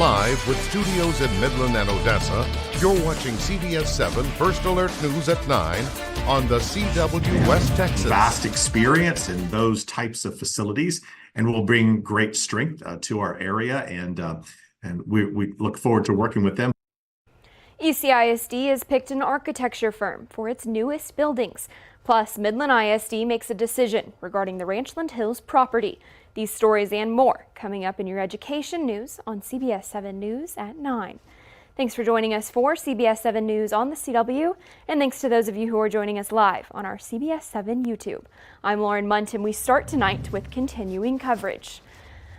Live with studios in Midland and Odessa, you're watching CBS7 First Alert News at 9 on the CW West Texas. Vast experience in those types of facilities and will bring great strength to our area, and we look forward to working with them. ECISD has picked an architecture firm for its newest buildings. Plus, Midland ISD makes a decision regarding the Ranchland Hills property. These stories and more coming up in your education news on CBS 7 News at 9. Thanks for joining us for CBS 7 News on the CW, and thanks to those of you who are joining us live on our CBS 7 YouTube. I'm Lauren Munt, and we start tonight with continuing coverage.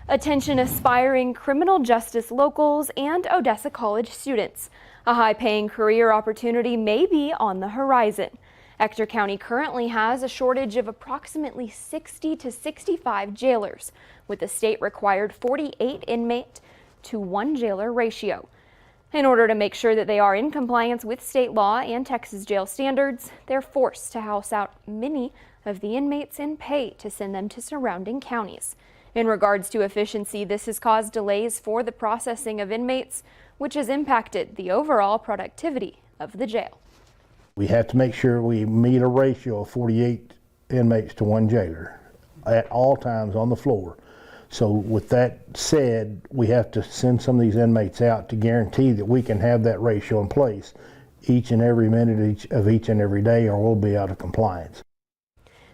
Attention aspiring criminal justice locals and Odessa College students. A high-paying career opportunity may be on the horizon. Ector County currently has a shortage of approximately 60 to 65 jailers, with the state required 48 inmate to 1 jailer ratio. In order to make sure that they are in compliance with state law and Texas jail standards, they're forced to house out many of the inmates and pay to send them to surrounding counties. In regards to efficiency, this has caused delays for the processing of inmates, which has impacted the overall productivity of the jail. We have to make sure we meet a ratio of 48 inmates to 1 jailer at all times on the floor. So with that said, we have to send some of these inmates out to guarantee that we can have that ratio in place each and every minute of each and every day, or we'll be out of compliance.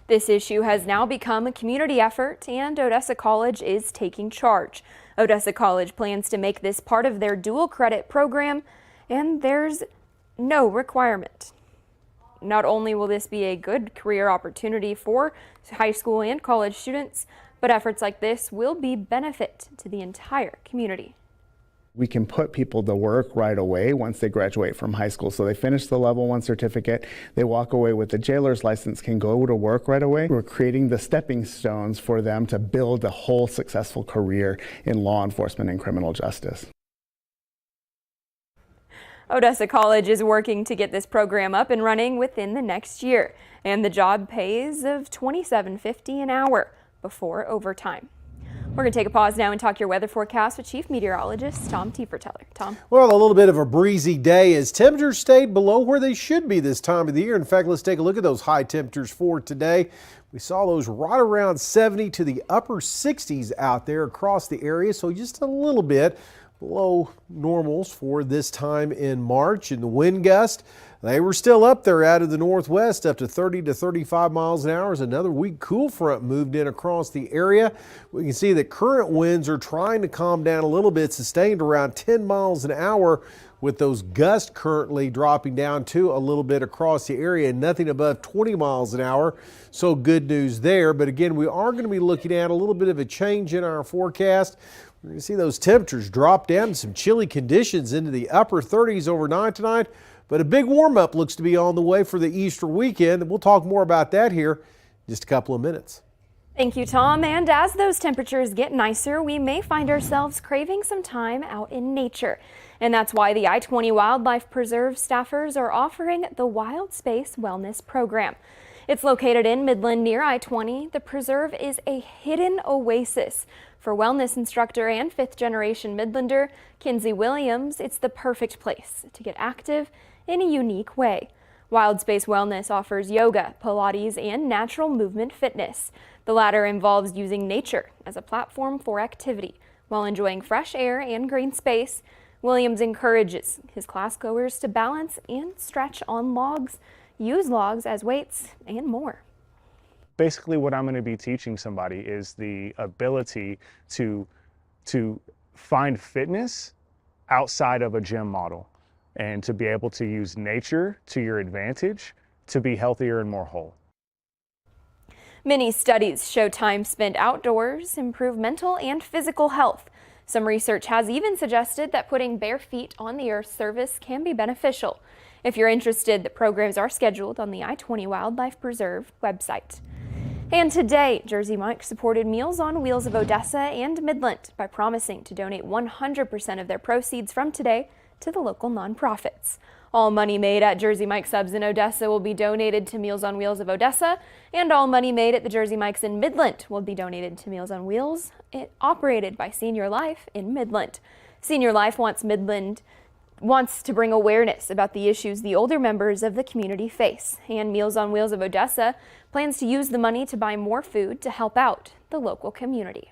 This issue has now become a community effort, and Odessa College is taking charge. Odessa College plans to make this part of their dual credit program, and there's no requirement. Not only will this be a good career opportunity for high school and college students, but efforts like this will be benefit to the entire community. We can put people to work right away once they graduate from high school. So they finish the level 1 certificate, they walk away with the jailer's license, can go to work right away. We're creating the stepping stones for them to build a whole successful career in law enforcement and criminal justice. Odessa College is working to get this program up and running within the next year, and the job pays of $27.50 an hour before overtime. We're going to take a pause now and talk your weather forecast with Chief Meteorologist Tom Tieferteller. Tom. Well, a little bit of a breezy day as temperatures stayed below where they should be this time of the year. In fact, let's take a look at those high temperatures for today. We saw those right around 70 to the upper 60s out there across the area, so just a little bit below normals for this time in March. And the wind gust, they were still up there out of the northwest, up to 30 to 35 miles an hour as another weak cool front moved in across the area. We can see that current winds are trying to calm down a little bit, sustained around 10 miles an hour, with those gusts currently dropping down to a little bit across the area, nothing above 20 miles an hour. So good news there. But again, we are going to be looking at a little bit of a change in our forecast. We're going to see those temperatures drop down to some chilly conditions into the upper 30s overnight tonight. But a big warm-up looks to be on the way for the Easter weekend, and we'll talk more about that here in just a couple of minutes. Thank you, Tom. And as those temperatures get nicer, we may find ourselves craving some time out in nature. And that's why the I-20 Wildlife Preserve staffers are offering the Wild Space Wellness Program. It's located in Midland near I-20. The preserve is a hidden oasis. For wellness instructor and 5th-generation Midlander Kinsey Williams, it's the perfect place to get active in a unique way. Wild Space Wellness offers yoga, Pilates, and natural movement fitness. The latter involves using nature as a platform for activity while enjoying fresh air and green space. Williams encourages his classgoers to balance and stretch on logs, use logs as weights, and more. Basically, what I'm going to be teaching somebody is the ability to find fitness outside of a gym model and to be able to use nature to your advantage to be healthier and more whole. Many studies show time spent outdoors improve mental and physical health. Some research has even suggested that putting bare feet on the Earth's surface can be beneficial. If you're interested, the programs are scheduled on the I-20 Wildlife Preserve website. And today, Jersey Mike's supported Meals on Wheels of Odessa and Midland by promising to donate 100% of their proceeds from today to the local nonprofits. All money made at Jersey Mike's Subs in Odessa will be donated to Meals on Wheels of Odessa, and all money made at the Jersey Mike's in Midland will be donated to Meals on Wheels, operated by Senior Life in Midland. Senior Life wants to bring awareness about the issues the older members of the community face. And Meals on Wheels of Odessa plans to use the money to buy more food to help out the local community.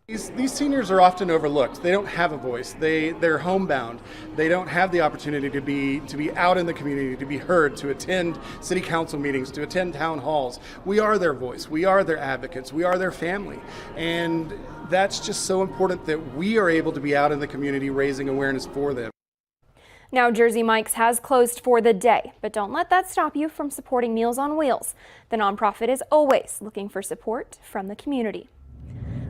These seniors are often overlooked. They don't have a voice. They're homebound. They don't have the opportunity to be out in the community, to be heard, to attend city council meetings, to attend town halls. We are their voice. We are their advocates. We are their family. And that's just so important that we are able to be out in the community raising awareness for them. Now, Jersey Mike's has closed for the day, but don't let that stop you from supporting Meals on Wheels. The nonprofit is always looking for support from the community.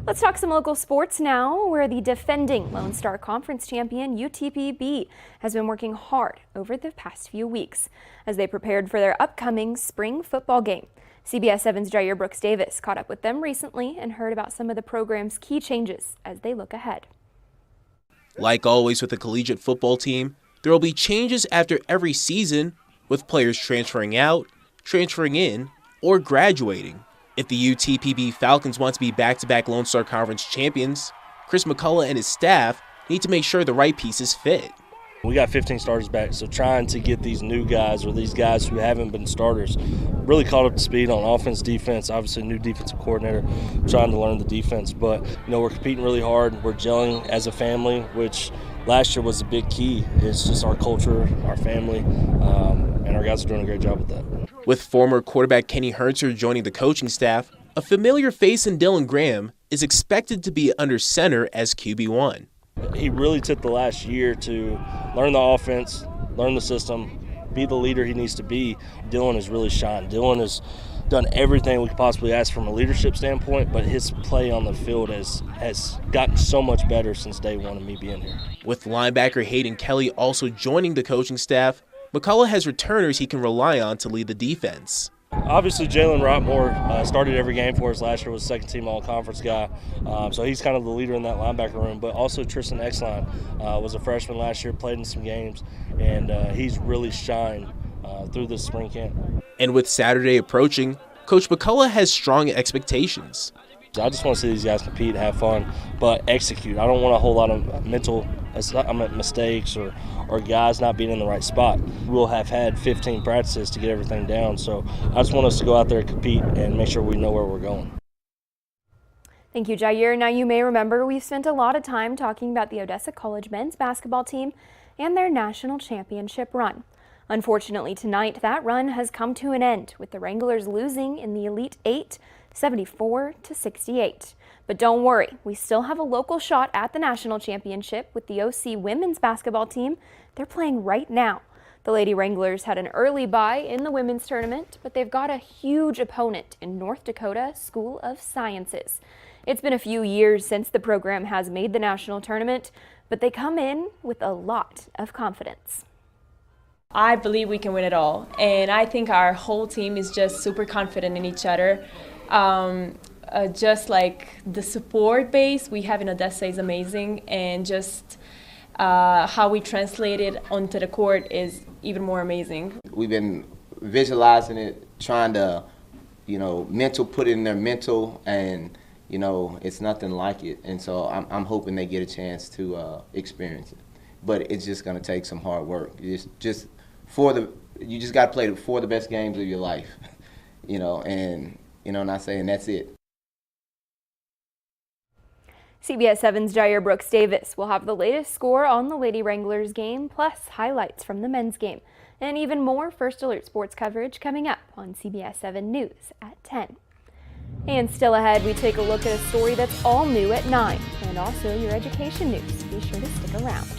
Let's talk some local sports now, where the defending Lone Star Conference champion UTPB has been working hard over the past few weeks as they prepared for their upcoming spring football game. CBS7's Jair Brooks Davis caught up with them recently and heard about some of the program's key changes as they look ahead. Like always with the collegiate football team, there will be changes after every season, with players transferring out, transferring in, or graduating. If the UTPB Falcons want to be back-to-back Lone Star Conference champions, Chris McCullough and his staff need to make sure the right pieces fit. We got 15 starters back, so trying to get these new guys or these guys who haven't been starters really caught up to speed on offense, defense, obviously new defensive coordinator, trying to learn the defense. But, we're competing really hard. We're gelling as a family, which last year was a big key. It's just our culture, our family, and our guys are doing a great job with that. With former quarterback Kenny Hertzer joining the coaching staff, a familiar face in Dylan Graham is expected to be under center as QB1. He really took the last year to learn the offense, learn the system, be the leader he needs to be. Dylan has really shined. Dylan has done everything we could possibly ask from a leadership standpoint, but his play on the field has gotten so much better since day one of me being here. With linebacker Hayden Kelly also joining the coaching staff, McCullough has returners he can rely on to lead the defense. Obviously, Jalen Rottmore started every game for us last year, was second-team all-conference guy, so he's kind of the leader in that linebacker room. But also Tristan Exline was a freshman last year, played in some games, and he's really shined through this spring camp. And with Saturday approaching, Coach McCullough has strong expectations. I just want to see these guys compete, have fun, but execute. I don't want a whole lot of mental mistakes or guys not being in the right spot. We'll have had 15 practices to get everything down, so I just want us to go out there and compete and make sure we know where we're going. Thank you, Jair. Now, you may remember we've spent a lot of time talking about the Odessa College men's basketball team and their national championship run. Unfortunately, tonight, that run has come to an end, with the Wranglers losing in the Elite Eight, 74-68. But don't worry, we still have a local shot at the national championship with the OC women's basketball team. They're playing right now. The Lady Wranglers had an early bye in the women's tournament, but they've got a huge opponent in North Dakota School of Sciences. It's been a few years since the program has made the national tournament, but they come in with a lot of confidence. I believe we can win it all, and I think our whole team is just super confident in each other. Just like the support base we have in Odessa is amazing, and just how we translate it onto the court is even more amazing. We've been visualizing it, trying to, put it in their mental, and it's nothing like it. And so I'm hoping they get a chance to experience it. But it's just going to take some hard work. You just got to play for the best games of your life, and not saying that's it. CBS7's Jair Brooks Davis will have the latest score on the Lady Wranglers game, plus highlights from the men's game, and even more First Alert sports coverage coming up on CBS7 News at 10. And still ahead, we take a look at a story that's all new at 9, and also your education news. Be sure to stick around.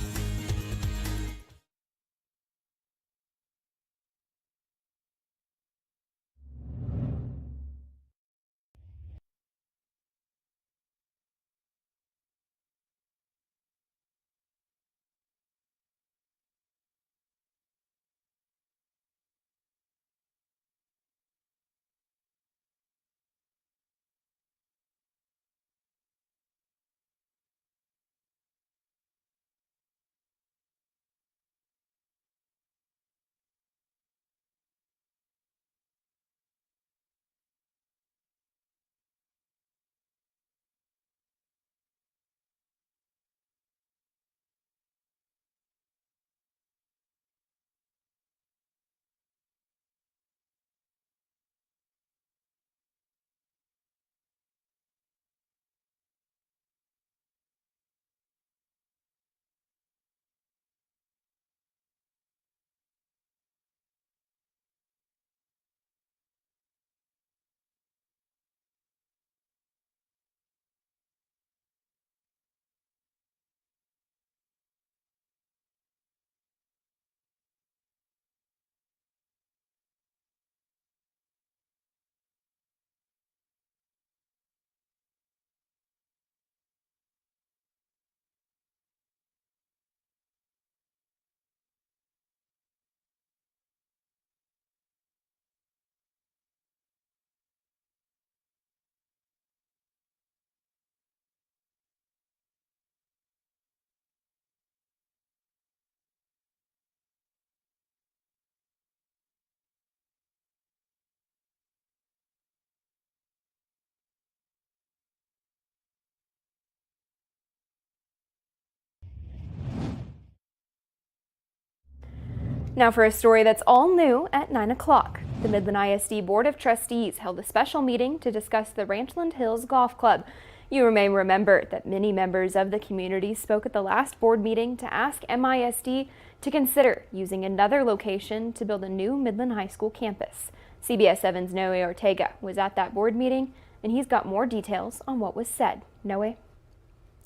Now for a story that's all new at 9 o'clock. The Midland ISD Board of Trustees held a special meeting to discuss the Ranchland Hills Golf Club. You may remember that many members of the community spoke at the last board meeting to ask MISD to consider using another location to build a new Midland High School campus. CBS7's Noe Ortega was at that board meeting, and he's got more details on what was said. Noe?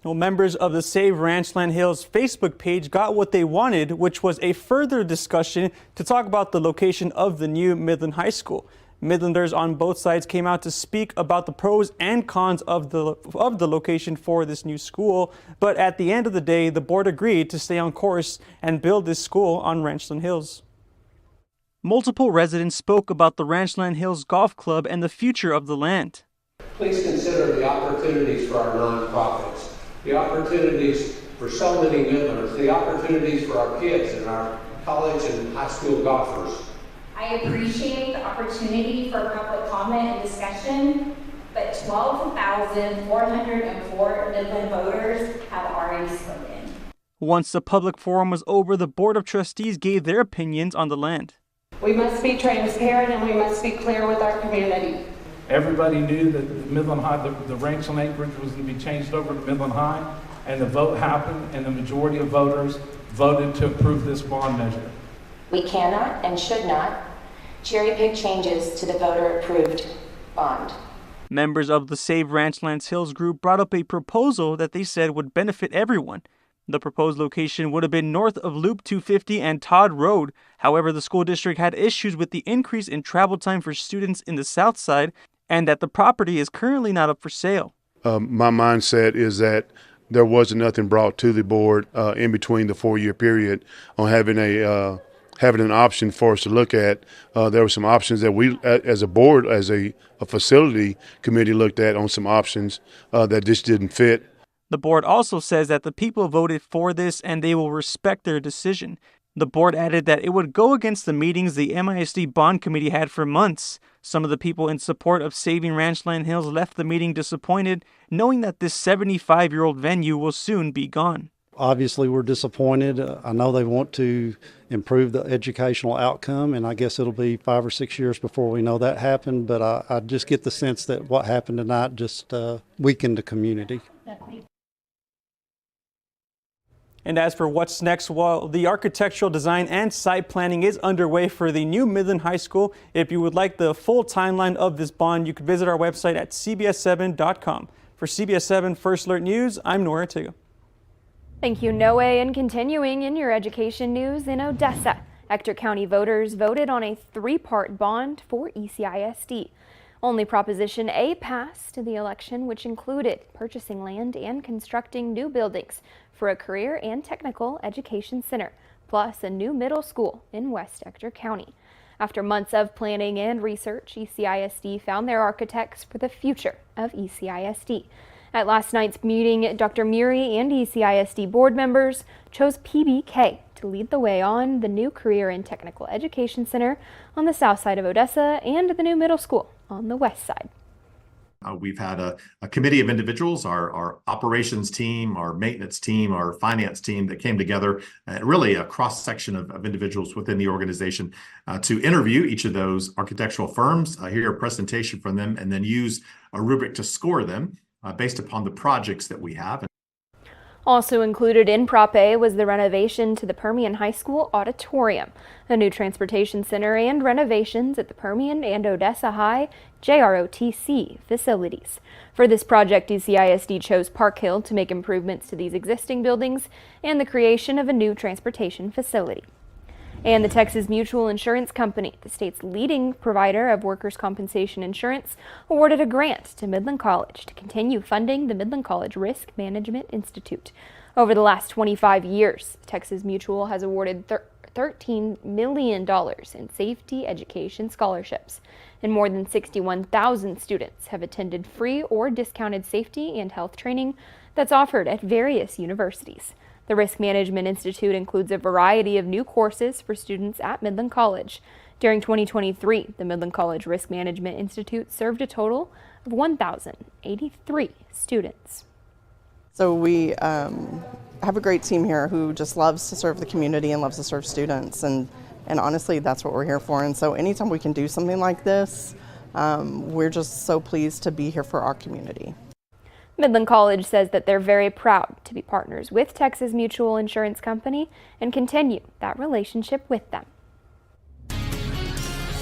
Well, members of the Save Ranchland Hills Facebook page got what they wanted, which was a further discussion to talk about the location of the new Midland High School. Midlanders on both sides came out to speak about the pros and cons of the location for this new school, but at the end of the day, the board agreed to stay on course and build this school on Ranchland Hills. Multiple residents spoke about the Ranchland Hills Golf Club and the future of the land. Please consider the opportunities for our nonprofits, the opportunities for so many Midlanders, the opportunities for our kids and our college and high school golfers. I appreciate the opportunity for public comment and discussion, but 12,404 Midland voters have already spoken. Once the public forum was over, the Board of Trustees gave their opinions on the land. We must be transparent and we must be clear with our community. Everybody knew that Midland High, the Ranchland acreage was going to be changed over to Midland High, and the vote happened, and the majority of voters voted to approve this bond measure. We cannot and should not cherry pick changes to the voter-approved bond. Members of the Save Ranchlands Hills group brought up a proposal that they said would benefit everyone. The proposed location would have been north of Loop 250 and Todd Road. However, the school district had issues with the increase in travel time for students in the south side, and that the property is currently not up for sale. My mindset is that there wasn't nothing brought to the board in between the 4-year period on having an option for us to look at. There were some options that we, as a board, as a facility committee, looked at on some options that just didn't fit. The board also says that the people voted for this and they will respect their decision. The board added that it would go against the meetings the MISD Bond Committee had for months. Some of the people in support of saving Ranchland Hills left the meeting disappointed, knowing that this 75-year-old venue will soon be gone. Obviously, we're disappointed. I know they want to improve the educational outcome, and I guess it'll be 5 or 6 years before we know that happened, but I just get the sense that what happened tonight just weakened the community. And as for what's next, well, the architectural design and site planning is underway for the new Midland High School. If you would like the full timeline of this bond, you can visit our website at CBS7.com. For CBS7 First Alert News, I'm Nora Ortega. Thank you, Noe. And continuing in your education news in Odessa, Ector County voters voted on a 3-part bond for ECISD. Only Proposition A passed the election, which included purchasing land and constructing new buildings for a career and technical education center, plus a new middle school in West Ector County. After months of planning and research, ECISD found their architects for the future of ECISD. At last night's meeting, Dr. Muri and ECISD board members chose PBK to lead the way on the new Career and Technical Education Center on the south side of Odessa and the new middle school on the west side. We've had a committee of individuals, our operations team, our maintenance team, our finance team that came together, really a cross-section of individuals within the organization to interview each of those architectural firms, hear a presentation from them, and then use a rubric to score them based upon the projects that we have. Also included in Prop A was the renovation to the Permian High School auditorium, a new transportation center, and renovations at the Permian and Odessa High JROTC facilities. For this project, ECISD chose Park Hill to make improvements to these existing buildings and the creation of a new transportation facility. And the Texas Mutual Insurance Company, the state's leading provider of workers' compensation insurance, awarded a grant to Midland College to continue funding the Midland College Risk Management Institute. Over the last 25 years, Texas Mutual has awarded $13 million in safety education scholarships, and more than 61,000 students have attended free or discounted safety and health training that's offered at various universities. The Risk Management Institute includes a variety of new courses for students at Midland College. During 2023, the Midland College Risk Management Institute served a total of 1,083 students. So we have a great team here who just loves to serve the community and loves to serve students. And And honestly, that's what we're here for. And so anytime we can do something like this, we're just so pleased to be here for our community. Midland College says that they're very proud to be partners with Texas Mutual Insurance Company and continue that relationship with them.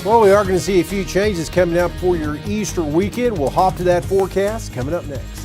Well, we are going to see a few changes coming up for your Easter weekend. We'll hop to that forecast coming up next.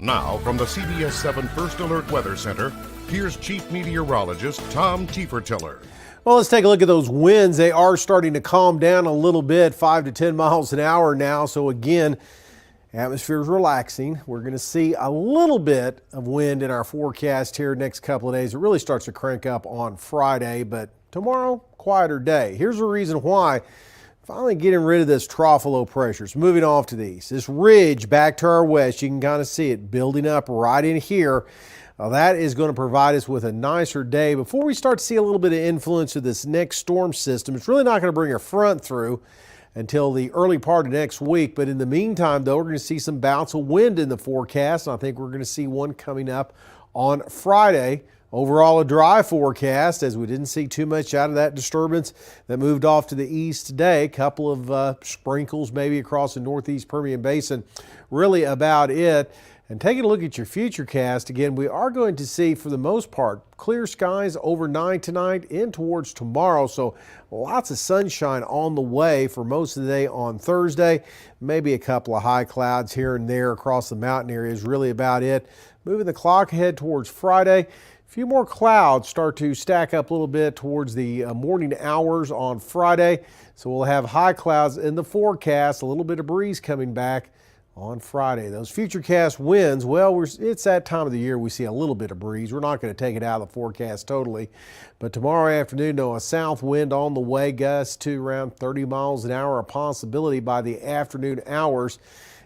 Now, from the CBS7 First Alert Weather Center, here's Chief Meteorologist Tom Tiefertiller. Well, let's take a look at those winds. They are starting to calm down a little bit, 5 to 10 miles an hour now. So again, atmosphere is relaxing. We're going to see a little bit of wind in our forecast here next couple of days. It really starts to crank up on Friday, but tomorrow, quieter day. Here's the reason why. Finally getting rid of this trough of low pressures. Moving off to the east. This ridge back to our west, you can kind of see it building up right in here. That is going to provide us with a nicer day before we start to see a little bit of influence of this next storm system. It's really not going to bring a front through until the early part of next week. But in the meantime, though, we're going to see some bounce of wind in the forecast. And I think we're going to see one coming up on Friday. Overall, a dry forecast as we didn't see too much out of that disturbance that moved off to the east today. A couple of sprinkles maybe across the northeast Permian Basin. Really about it. And taking a look at your future cast, again, we are going to see, for the most part, clear skies overnight tonight in towards tomorrow. So lots of sunshine on the way for most of the day on Thursday. Maybe a couple of high clouds here and there across the mountain areas. Really about it. Moving the clock ahead towards Friday. A few more clouds start to stack up a little bit towards the morning hours on Friday. So we'll have high clouds in the forecast, a little bit of breeze coming back on Friday. Those futurecast winds, well, it's that time of the year we see a little bit of breeze. We're not going to take it out of the forecast totally. But tomorrow afternoon, a south wind on the way, gusts to around 30 miles an hour, a possibility by the afternoon hours,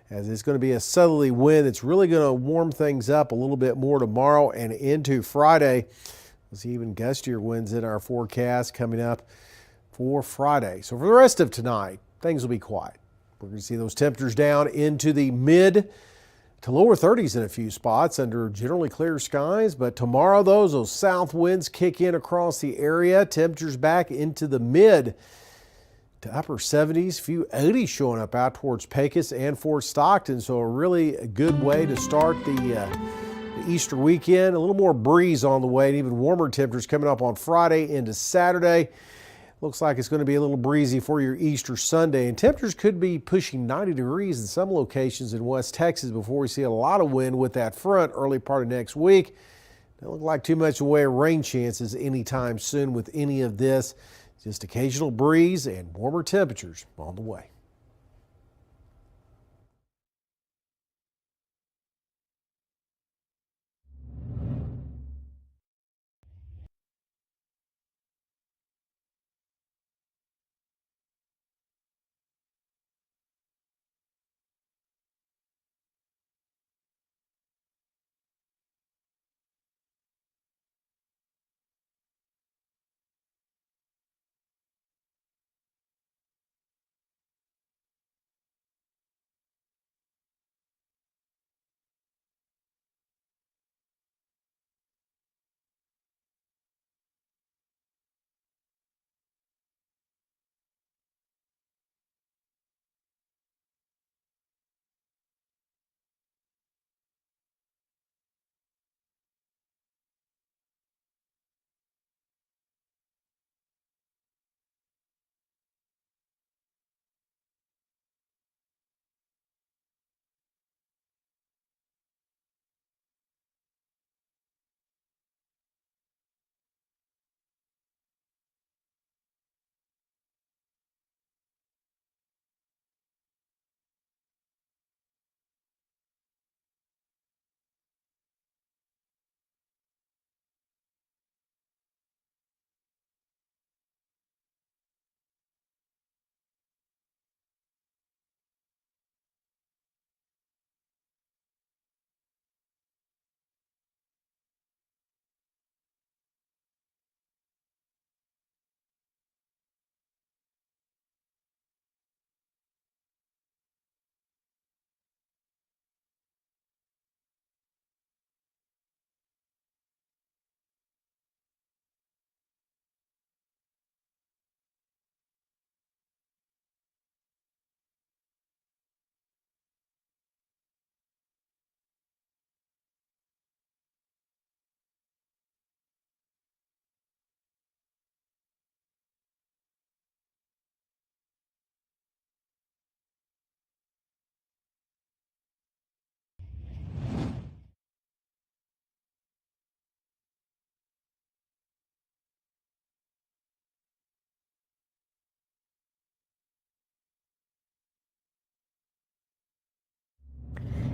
as it's going to be a southerly wind that's really going to warm things up a little bit more tomorrow and into Friday. We'll see even gustier winds in our forecast coming up for Friday. So for the rest of tonight, things will be quiet. We're going to see those temperatures down into the mid to lower 30s in a few spots under generally clear skies. But tomorrow, those south winds kick in across the area. Temperatures back into the mid to upper 70s, few 80s showing up out towards Pecos and Fort Stockton. So a really good way to start the Easter weekend. A little more breeze on the way and even warmer temperatures coming up on Friday into Saturday. Looks like it's going to be a little breezy for your Easter Sunday, and temperatures could be pushing 90 degrees in some locations in West Texas before we see a lot of wind with that front early part of next week. Don't look like too much away rain chances anytime soon with any of this. Just occasional breeze and warmer temperatures on the way.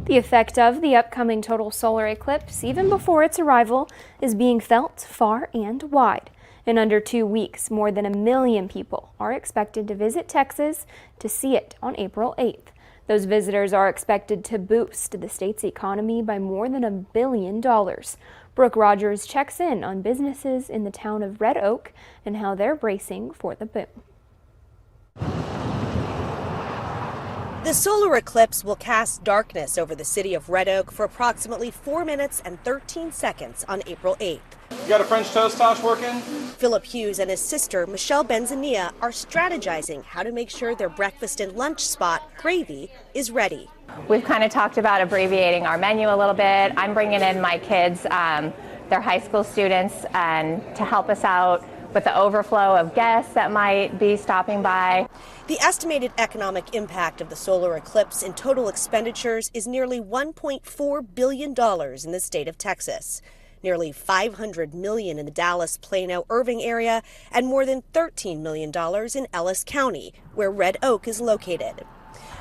The effect of the upcoming total solar eclipse, even before its arrival, is being felt far and wide. In under 2 weeks, more than 1 million people are expected to visit Texas to see it on April 8th. Those visitors are expected to boost the state's economy by more than $1 billion. Brooke Rogers checks in on businesses in the town of Red Oak and how they're bracing for the boom. The solar eclipse will cast darkness over the city of Red Oak for approximately 4 minutes and 13 seconds on April 8th. You got a French toast, Tosh, working? Philip Hughes and his sister, Michelle Benzania, are strategizing how to make sure their breakfast and lunch spot, Gravy, is ready. We've kind of talked about abbreviating our menu a little bit. I'm bringing in my kids, they're high school students, and to help us out with the overflow of guests that might be stopping by. The estimated economic impact of the solar eclipse in total expenditures is nearly $1.4 billion in the state of Texas, nearly $500 million in the Dallas, Plano, Irving area, and more than $13 million in Ellis County, where Red Oak is located.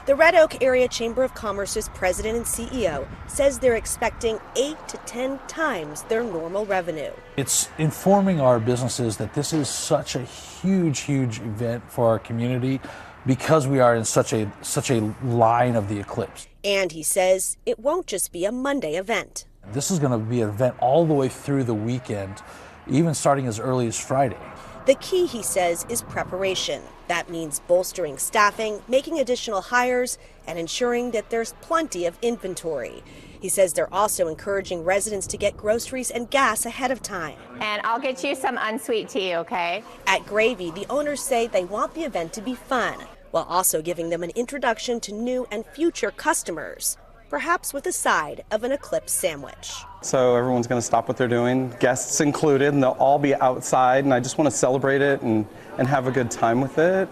The Red Oak Area Chamber of Commerce's president and CEO says they're expecting 8 to 10 times their normal revenue. It's informing our businesses that this is such a huge event for our community because we are in such a line of the eclipse. And he says it won't just be a Monday event. This is going to be an event all the way through the weekend, even starting as early as Friday. The key, he says, is preparation. That means bolstering staffing, making additional hires, and ensuring that there's plenty of inventory. He says they're also encouraging residents to get groceries and gas ahead of time. And I'll get you some unsweet tea, okay? At Gravy, the owners say they want the event to be fun, while also giving them an introduction to new and future customers, perhaps with a side of an eclipse sandwich. So everyone's going to stop what they're doing, guests included, and they'll all be outside, and I just want to celebrate it and have a good time with it.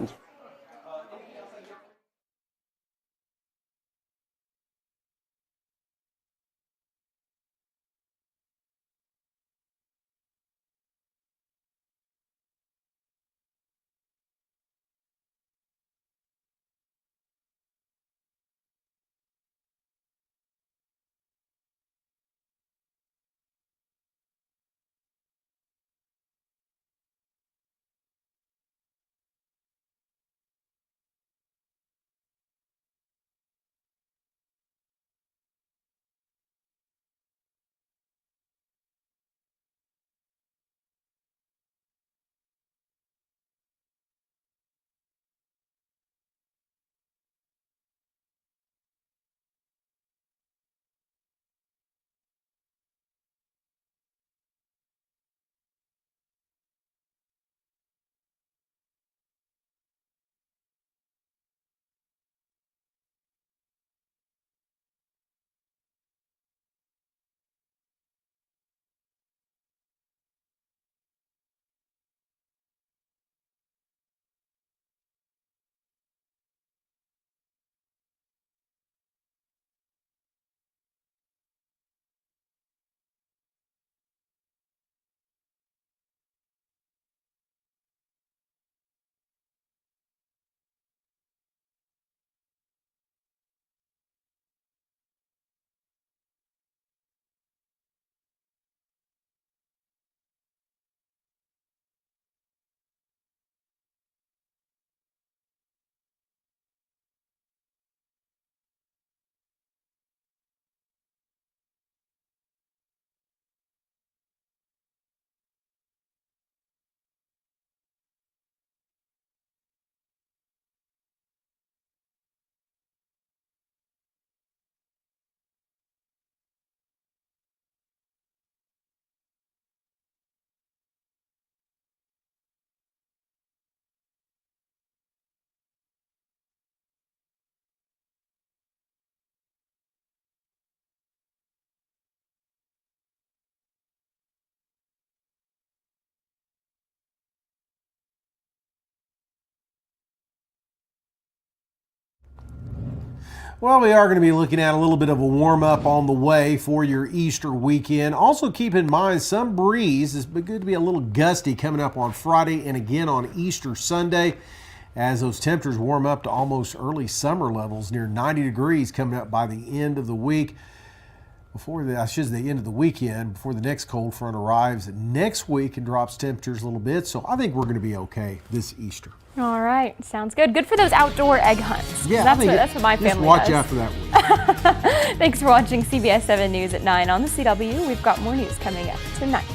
Well, we are going to be looking at a little bit of a warm-up on the way for your Easter weekend. Also keep in mind some breeze. It's good to be a little gusty coming up on Friday and again on Easter Sunday as those temperatures warm up to almost early summer levels, near 90 degrees coming up by the end of the week. Before the end of the weekend, before the next cold front arrives next week and drops temperatures a little bit. So I think we're going to be okay this Easter. All right, sounds good. Good for those outdoor egg hunts. Yeah, that's what my family watch does. out for that one. Thanks for watching CBS 7 News at 9 on the CW. We've got more news coming up tonight.